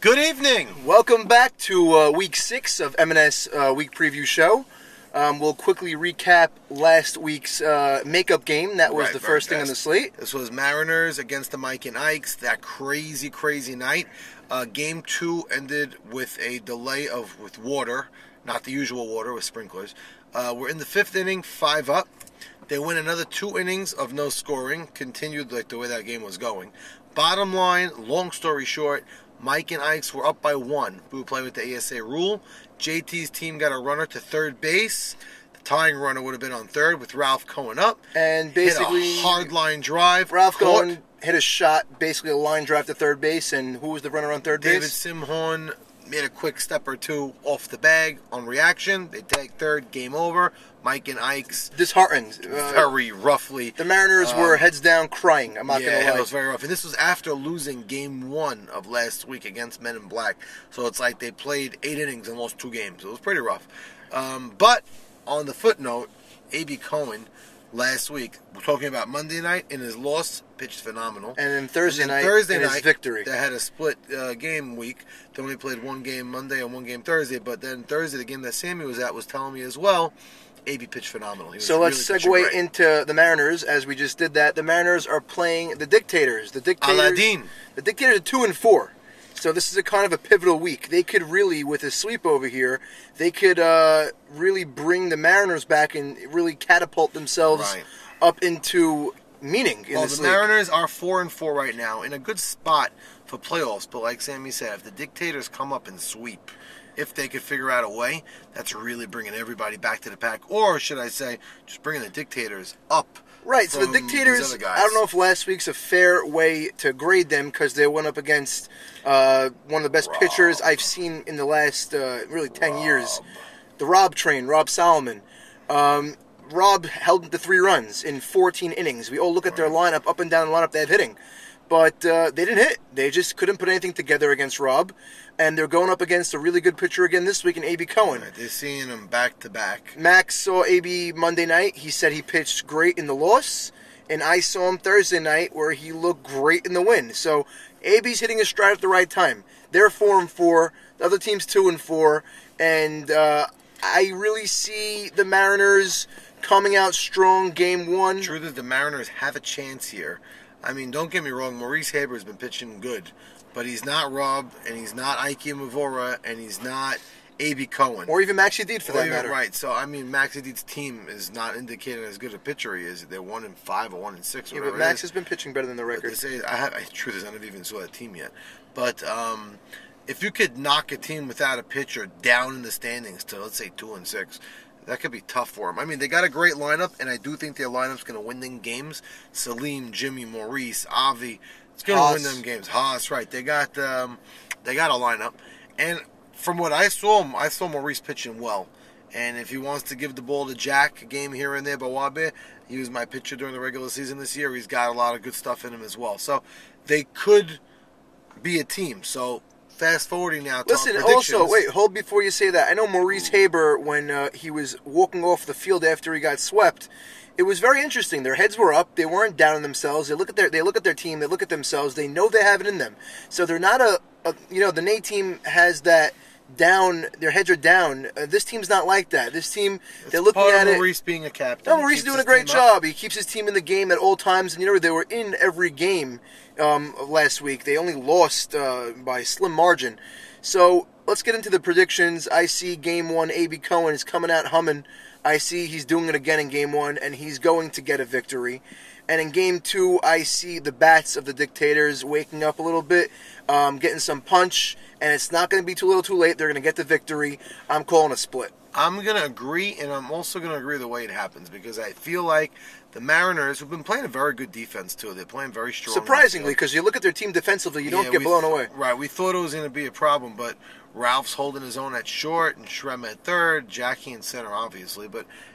Good evening. Welcome back to Week 6 of M&S Week Preview Show. We'll quickly recap last week's makeup game. That was the first thing on the slate. This was Mariners against the Mike and Ikes. That crazy night. Game 2 ended with a delay with water, not the usual water, with sprinklers. We're in the 5th inning, 5 up. They win another 2 innings of no scoring. Continued like the way that game was going. Bottom line, long story short, Mike and Ikes were up by 1. We were playing with the ASA rule. JT's team got a runner to third base. The tying runner would have been on third with Ralph Cohen up. And basically, hit a hard line drive. Ralph Cohen hit a shot, basically a line drive to third base. And who was the runner on third base? David Simhorn made a quick step or two off the bag on reaction. They take third, game over. Mike and Ikes disheartened, very roughly. The Mariners were heads down crying. I'm not going to lie. Yeah, it was very rough. And this was after losing Game 1 of last week against Men in Black. So it's like they played 8 innings and lost 2 games. It was pretty rough. But on the footnote, A.B. Cohen last week, we're talking about Monday night, in his loss, pitched phenomenal. And then Thursday night, his victory. They had a split game week. They only played 1 game Monday and 1 game Thursday. But then Thursday, the game that Sammy was at, was telling me as well, AB pitched phenomenal. So let's segue into the Mariners, as we just did that. The Mariners are playing the Dictators. The Dictators are 2-4. So this is a kind of a pivotal week. They could really, with a sweep over here, they could really bring the Mariners back and really catapult themselves up into meaning in this league. The Mariners are 4-4 right now, in a good spot for playoffs. But like Sammy said, if the Dictators come up and sweep, if they could figure out a way, that's really bringing everybody back to the pack. Or should I say, just bringing the Dictators up. Right, so the Dictators, I don't know if last week's a fair way to grade them, because they went up against one of the best pitchers I've seen in the last, really, 10 years. The Rob train, Rob Solomon. Rob held them to 3 runs in 14 innings. We all look at their lineup, up and down the lineup they have hitting. But they didn't hit. They just couldn't put anything together against Rob. And they're going up against a really good pitcher again this week in A.B. Cohen. Right, they're seeing him back-to-back. Max saw A.B. Monday night. He said he pitched great in the loss. And I saw him Thursday night where he looked great in the win. So A.B.'s hitting his stride at the right time. They're 4-4. The other team's 2-4. And I really see the Mariners coming out strong game 1. Truth is, the Mariners have a chance here. I mean, don't get me wrong, Maurice Haber has been pitching good, but he's not Rob, and he's not Ike Mavora, and he's not A.B. Cohen. Or even Maxie Deed, for that matter. Right, so, I mean, Maxie Deed's team is not indicating as good a pitcher he is. They're 1-5 or 1-6. Yeah, but Max has been pitching better than the record. But they say, truth is, I never even saw that team yet. But if you could knock a team without a pitcher down in the standings to, let's say, 2-6, that could be tough for them. I mean, they got a great lineup, and I do think their lineup's going to win them games. Salim, Jimmy, Maurice, Avi, it's going to win them games. Haas, right? They got a lineup, and from what I saw Maurice pitching well. And if he wants to give the ball to Jack, a game here and there, Bawabe, he was my pitcher during the regular season this year. He's got a lot of good stuff in him as well. So they could be a team. So fast forwarding now to Listen, also, wait, hold before you say that. I know Maurice Haber, when he was walking off the field after he got swept, it was very interesting. Their heads were up. They weren't down on themselves. They look at their team. They look at themselves. They know they have it in them. So they're not the Nate team has that down. Their heads are down. This team's not like that. This team, they're looking at it. Maurice being a captain. No, Maurice is doing a great job. He keeps his team in the game at all times. And they were in every game last week. They only lost by a slim margin. So let's get into the predictions. I see Game 1, A.B. Cohen is coming out humming. I see he's doing it again in Game 1, and he's going to get a victory. And in Game 2, I see the bats of the Dictators waking up a little bit, getting some punch, and it's not going to be too little too late. They're going to get the victory. I'm calling a split. I'm going to agree, and I'm also going to agree the way it happens, because I feel like the Mariners, who've been playing a very good defense, too. They're playing very strong. Surprisingly, because you look at their team defensively, you don't get blown away. Right, we thought it was going to be a problem, but Ralph's holding his own at short, and Shrem at third, Jackie in center, obviously,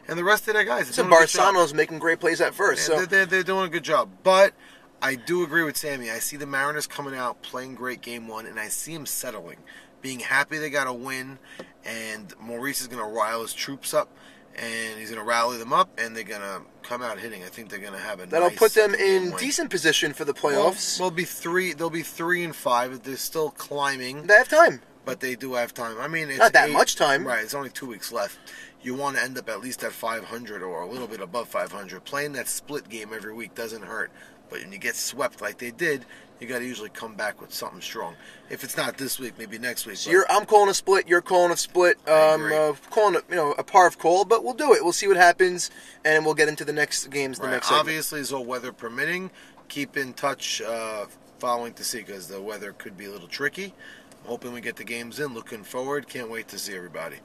and the rest of their guys. So Barsano's making great plays at first. Yeah, so they're doing a good job. But I do agree with Sammy. I see the Mariners coming out, playing great Game 1, and I see him settling, being happy they got a win, and Maurice is going to rile his troops up. and he's going to rally them up, and they're going to come out hitting. I think they're going to have a That'll nice put them second-game in win. decent position for the playoffs. Well, they'll be 3-5. They're still climbing. They have time. But they do have time. I mean, it's Not that much time. Right, it's only 2 weeks left. You want to end up at least at 500 or a little bit above 500. Playing that split game every week doesn't hurt. But when you get swept like they did, you got to usually come back with something strong. If it's not this week, maybe next week. So I'm calling a split. You're calling a split. Calling a par of call, but we'll do it. We'll see what happens, and we'll get into the next games. The next segment. Obviously, as all weather permitting, keep in touch following to see, because the weather could be a little tricky. Hoping we get the games in. Looking forward. Can't wait to see everybody.